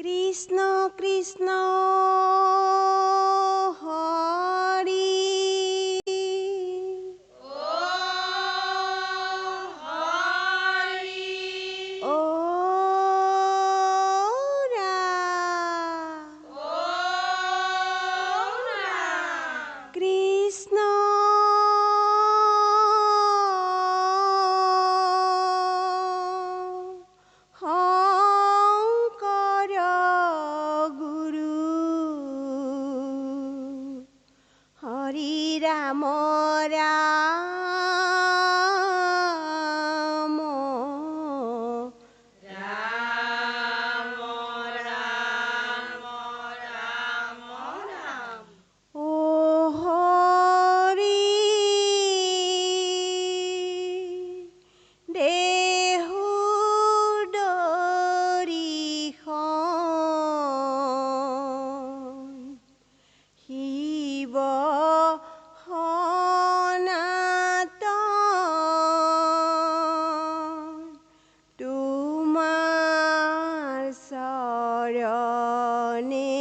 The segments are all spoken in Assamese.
কৃষ্ণ কৃষ্ণ হৰি কৃষ্ণ শংকৰ গুৰু হৰি ৰাম ৰাম ও হৰি দেহু দৰিখন শিৱ সনাতন তোমাৰ চৰণে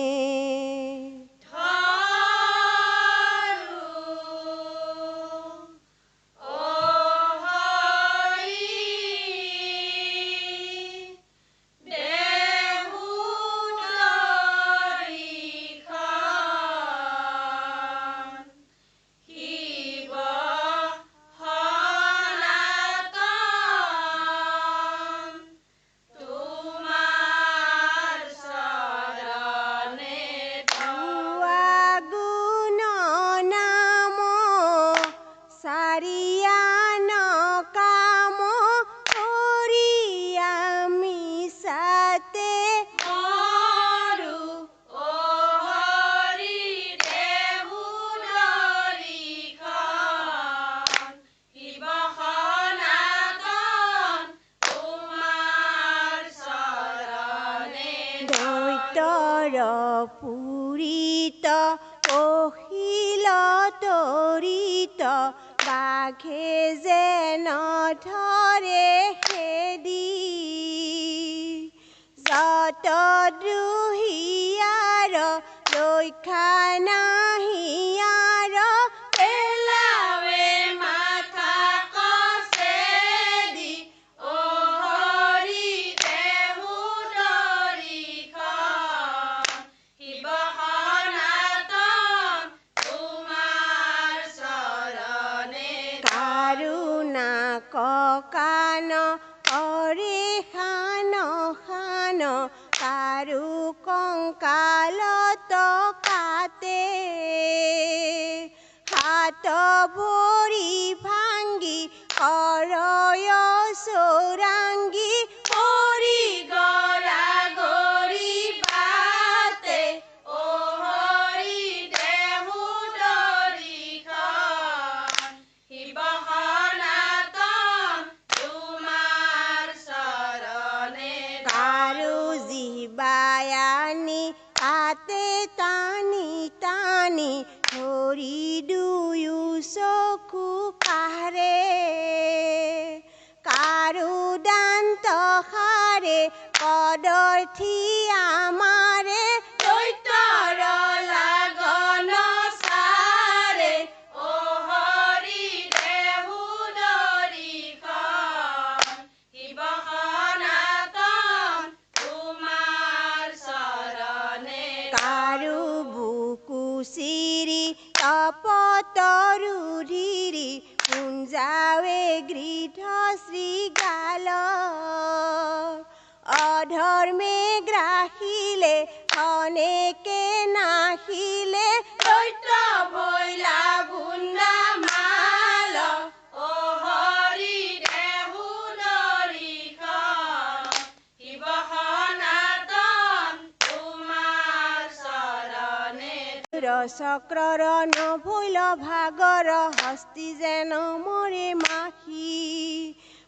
পুৰিত অখিল তৰিত বাঘে যেন ধৰে খেদি যত দ্ৰোহীয়াৰ ৰক্ষা নাহিয়াৰ পেলাৱে মাথা কচেদি ও হৰি দেহু দৰিখন শিৱ সনাতন তোমাৰ চৰণে কাৰুণা ককান কৰে খান খান কাৰু কংকালত কাটে হাত ভৰি ভাঙি কৰয় চৌৰাংগী হৰি গৰা গৰি বাতে ও হৰি দেহু দৰিখন শিৱ সনাতন তোমাৰ চৰণে কাৰু জিবায়ানি কাটে টানি টানি ধৰি দুয়ো চকু কাঢ়ে কাৰু দান্ত সাৰে কদৰ্থি আমাৰে দৈত্যৰ লাগন চাৰে ও হৰি দেহু দৰিখন শিৱ সনাতন তোমাৰ চৰণে কাৰু বুকু চিৰি তপতৰু ধীৰি কুঞ্জাৱে গৃধ শ্ৰীগাল অধৰ্মে গ্ৰাসিলে খনেকে নাহিলে দৈত্য ভৈলা বুন্দা মাল ও হৰি দেহু দৰিখন শিৱ সনাতন তোমাৰ চৰণে চক্ৰৰ নভৈল ভাগৰ হস্তি যেন মৰে মাখি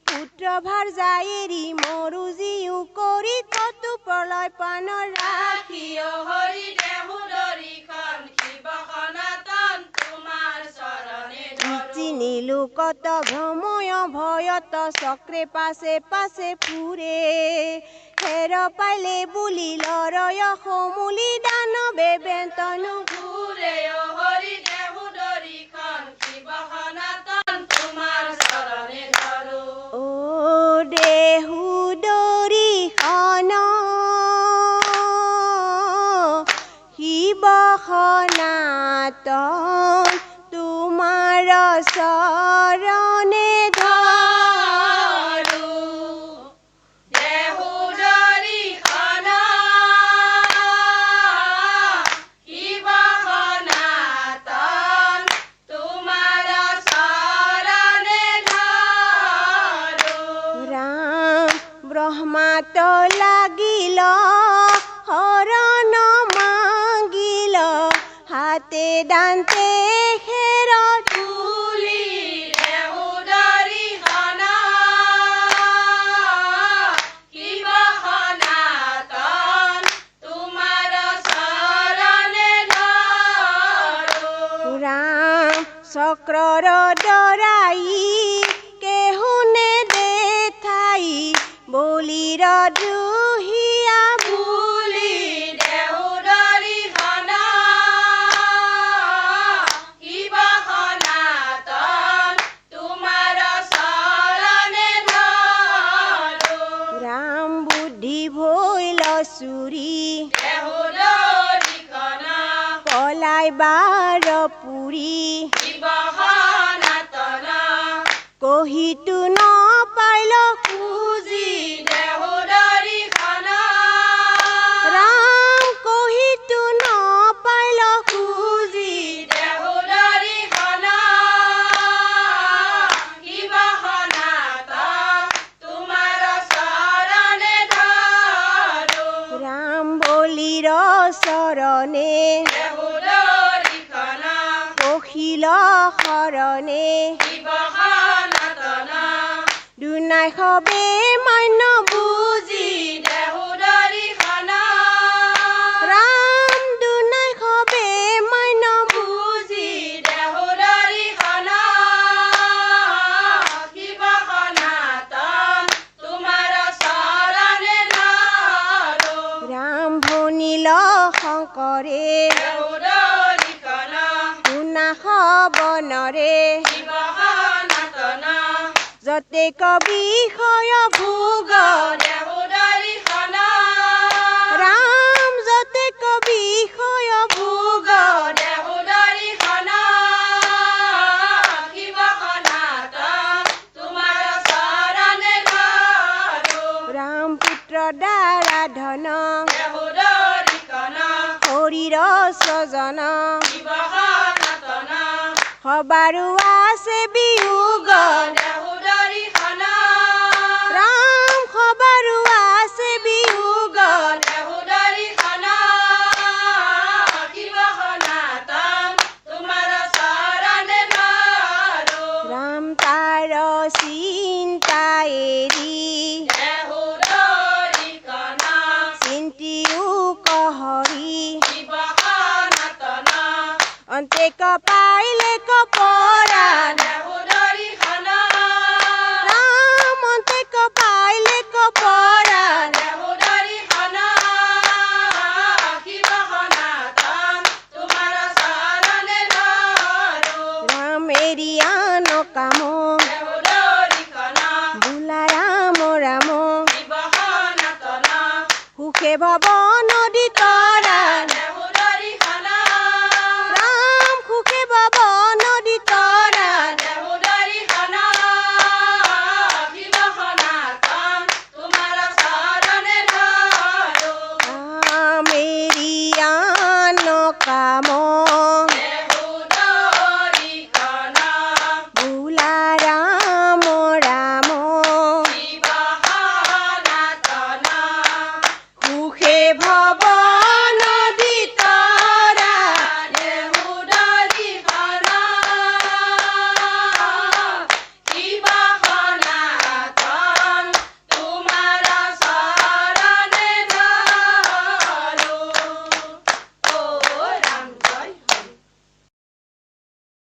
পুত্ৰ ভাৰ যায় এৰি মৰু জীও কৰি কতো প্ৰলয় পান ৰাখি ও হৰি দেহু দৰিখন শিৱ সনাতন তোমাৰ চৰণে চিনিলো কত ভ্ৰময় ভয়ত চক্ৰে পাছে পাছে ফুৰে খেৰ পাইলে বুলি লৰয় সমূলি দানৱে বেতনো ঘূৰে হৰি দেহু দৰিখন শিৱ সনাতন তোমাৰ চৰণে ধৰো অ দেহু দৰিখন শিৱ সনাতন তোমাৰ চৰণে ধৰো দেহু দৰিখন শিৱ সনাতন তোমাৰ চৰণে ধৰো ৰাম ব্ৰহ্মাত লাগিল হৰণ মাগিল হাতে দান্তে খেৰ তুলি দেহু দৰিখন শিৱ সনাতন তোমাৰ চৰণে ধৰো ৰাম চক্ৰৰ দৰাই কেহুনে দেথাই বলিৰ দুহিয়া বুলি দেহু দৰিখন শিৱ সনাতন তোমাৰ চৰণে ধৰো ৰাম বুদ্ধি ভৈল চুৰি দেহু দৰিখন পলাই বাৰ পুৰি শিৱ সনাতন কহিতো নপাইল খুজি দেহু দৰিখন ৰাম কহিতো নপাইল খুজি দেহু দৰিখন শিৱ সনাতন তোমাৰ চৰণে ধৰো ৰাম বলিৰ চৰণে দেহু দৰিখন কহিল শৰণে শিৱ সনাতন দুনাই সবে মান্য বুজি দেহু দৰিখন ৰাম দুনাই সবে মান্য বুজি দেহু দৰিখন শিৱ সনাতন তোমাৰ চৰণে ধৰো ৰাম ভনিল শংকৰে দেহু দৰিখন শুনা সবনৰে শিৱ সনাতন যতে কবিষয় ভোগ দেহু দৰিখন ৰাম যতে কবিষয় ভোগ দেহু দৰিখন শিৱ সনাতন তোমাৰ চৰণে ধৰো ৰাম পুত্ৰ দ্বাৰা ধন দেহু দৰিখন শৰীৰ স্বজন শিৱ সনাতন সবাৰো আছে বিয়োগ দেহু দৰিখন ৰাম সবাৰো আছে বিয়োগ দেহু দৰিখন শিৱ সনাতন তোমাৰ চৰণে ধৰো ৰাম তাৰ চিন্তা এৰি দেহু দৰিখন চিন্তিও কহৰি শিৱ সনাতন অন্তে কপাইলে কপৰা দেহু দৰিখন ৰাম অন্তে কপাইলে কপৰা দেহু দৰিখন শিৱ সনাতন তোমাৰ চৰণে ধৰো ৰাম এৰিয়ান কাম দেহু দৰিখন বোলা ৰাম ৰাম শিৱ সনাতন সুখে ভৱ নদী তৰ